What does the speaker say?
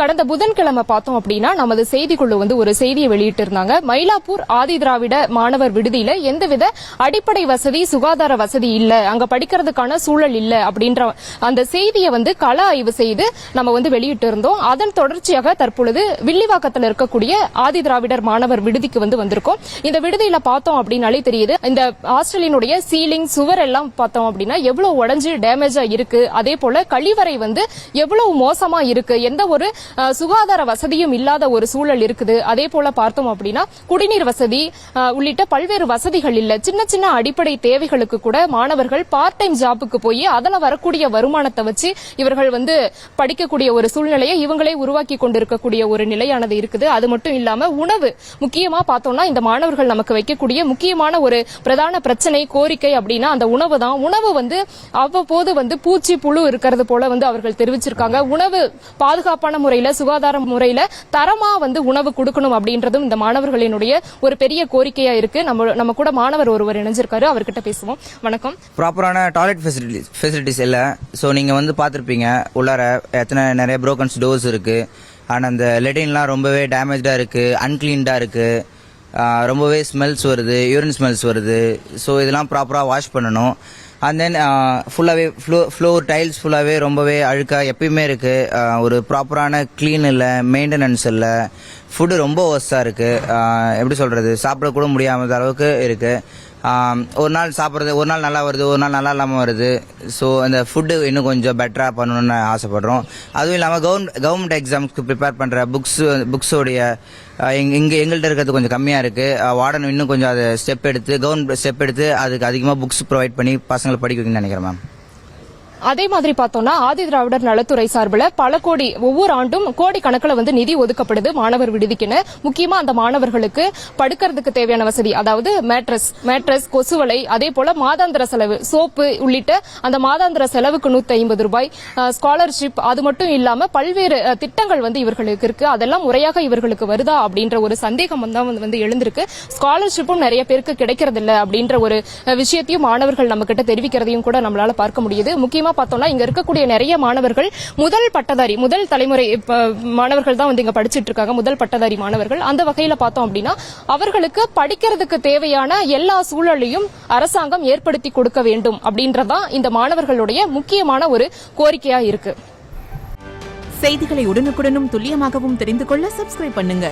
கடந்த புதன்கிழமை பார்த்தோம் அப்படின்னா நமது செய்திக்குழு ஒரு செய்தியை வெளியிட்டு இருந்தாங்க. மயிலாப்பூர் ஆதி திராவிட மாணவர் விடுதியில எந்தவித அடிப்படை வசதி சுகாதார வசதி இல்ல, அங்க படிக்கிறதுக்கான சூழல் இல்ல அப்படின்ற அந்த செய்தியை கள ஆய்வு செய்து நம்ம வெளியிட்டு இருந்தோம். அதன் தொடர்ச்சியாக தற்பொழுது வில்லிவாக்கத்தில் இருக்கக்கூடிய ஆதி திராவிடர் மாணவர் விடுதிக்கு வந்திருக்கோம். இந்த விடுதியில பார்த்தோம் அப்படின்னாலே தெரியுது, இந்த ஹாஸ்டலினுடைய சீலிங் சுவர் எல்லாம் பார்த்தோம் அப்படின்னா எவ்வளவு உடைஞ்சு டேமேஜா இருக்கு. அதே போல கழிவறை எவ்வளவு மோசமா இருக்கு, எந்த ஒரு சுகாதார வசதியும் இல்லாத ஒரு சூழல் இருக்குது. அதே போல பார்த்தோம் அப்படின்னா குடிநீர் வசதி உள்ளிட்ட பல்வேறு வசதிகள் இல்ல. சின்ன சின்ன அடிப்படை தேவைகளுக்கு கூட மாணவர்கள் பார்ட் டைம் ஜாபுக்கு போய் அதில் வரக்கூடிய வருமானத்தை வச்சு இவர்கள் படிக்கக்கூடிய ஒரு சூழ்நிலையை இவங்களே உருவாக்கி கொண்டிருக்கக்கூடிய ஒரு நிலையானது இருக்குது. அது மட்டும் இல்லாம உணவு முக்கியமா பார்த்தோம்னா இந்த மாணவர்கள் நமக்கு வைக்கக்கூடிய முக்கியமான ஒரு பிரதான பிரச்சனை கோரிக்கை அப்படின்னா அந்த உணவு தான். உணவு அவ்வப்போது பூச்சி புழு இருக்கிறது போல அவர்கள் தெரிவிச்சிருக்காங்க. உணவு பாதுகாப்பான முறையில சுகாதார முறையில தரமா உணவு கொடுக்கணும் அப்படின்றதும் இந்த மாணவர்களினுடைய ஒரு பெரிய கோரிக்கையா இருக்கு. நம்ம கூட மாணவர் ஒருவர் இணைஞ்சிருக்காரு, அவர்கிட்ட பேசுவோம். வணக்கம். ப்ராப்பரான டாய்லெட் ஃபெசிலிட்டிஸ் இல்ல. ஸோ நீங்க பார்த்திருப்பீங்க உள்ளார எத்தனை நிறைய ப்ரோக்கன்ஸ் டோர்ஸ் இருக்கு. அண்ட் அந்த லெட்டின்லாம் ரொம்பவே டேமேஜா இருக்கு, அன்கிளீன்டா இருக்கு, ரொம்பவே ஸ்மெல்ஸ் வருது, யூரின் ஸ்மெல்ஸ் வருது. ஸோ இதெல்லாம் ப்ராப்பராக வாஷ் பண்ணணும். அண்ட் தென் ஃபுல்லாகவே ஃப்ளோர் டைல்ஸ் ஃபுல்லாகவே ரொம்பவே அழுக்காக எப்பயுமே இருக்குது. ஒரு ப்ராப்பரான க்ளீன் இல்லை, மெயின்டெனன்ஸ் இல்லை. ஃபுட்டு ரொம்ப ஒர்ஸ்டாக இருக்குது. எப்படி சொல்கிறது, சாப்பிடக்கூட முடியாத அளவுக்கு இருக்குது. ஒரு நாள் சாப்பிட்றது, ஒரு நாள் நல்லா வருது, ஒரு நாள் நல்லா இல்லாமல் வருது. ஸோ அந்த ஃபுட்டு இன்னும் கொஞ்சம் பெட்டராக பண்ணணும்னு ஆசைப்படுறோம். அதுவும் இல்லாமல் கவர்மெண்ட் எக்ஸாம்ஸ்க்கு ப்ரிப்பேர் பண்ணுற புக்ஸோடைய எங்கள்கிட்ட இருக்கிறது கொஞ்சம் கம்மியாக இருக்குது. வார்டன் இன்னும் கொஞ்சம் அதை கவர்மெண்ட் ஸ்டெப் எடுத்து அதுக்கு அதிகமாக புக்ஸ் ப்ரொவைட் பண்ணி பசங்களை படிக்க வைக்கணும்னு நினைக்கிறேன் மேம். அதே மாதிரி பார்த்தோம்னா ஆதி திராவிடர் நலத்துறை சார்பில் பல கோடி ஒவ்வொரு ஆண்டும் கோடி கணக்கில் நிதி ஒதுக்கப்படுது மாணவர் விடுதிக்குன்னு. முக்கியமா அந்த மாணவர்களுக்கு படுக்கிறதுக்கு தேவையான வசதி, அதாவது மேட்ரஸ், கொசுவலை, அதே போல மாதாந்திர செலவு, சோப்பு உள்ளிட்ட அந்த மாதாந்திர செலவுக்கு 150 ரூபாய், ஸ்காலர்ஷிப், அது மட்டும் இல்லாம பல்வேறு திட்டங்கள் இவர்களுக்கு இருக்கு. அதெல்லாம் முறையாக இவர்களுக்கு வருதா அப்படின்ற ஒரு சந்தேகம் தான் எழுந்திருக்கு. ஸ்காலர்ஷிப்பும் நிறைய பேருக்கு கிடைக்கிறது இல்ல அப்படின்ற ஒரு விஷயத்தையும் மாணவர்கள் நம்ம கிட்ட தெரிவிக்கிறதையும் கூட நம்மளால பார்க்க முடியுது. முக்கியமா பார்த்தோம்னா இங்க இருக்கக்கூடிய நிறைய மாணவர்கள் முதல் தலைமுறை மாணவர்கள் தான் இங்க படிச்சிட்டு இருக்காங்க, முதல் பட்டதாரி மாணவர்கள். அந்த வகையில பார்த்தோம் அப்படின்னா அவர்களுக்கு படிக்கிறதுக்கு தேவையான எல்லா சூழலையும் அரசாங்கம் ஏற்படுத்தி கொடுக்க வேண்டும் அப்படின்றதான் இந்த மாணவர்களுடைய முக்கியமான ஒரு கோரிக்கையா இருக்கு. செய்திகளை உடனுக்குடனும் துல்லியமாகவும் தெரிந்து கொள்ள சப்ஸ்கிரைப் பண்ணுங்க.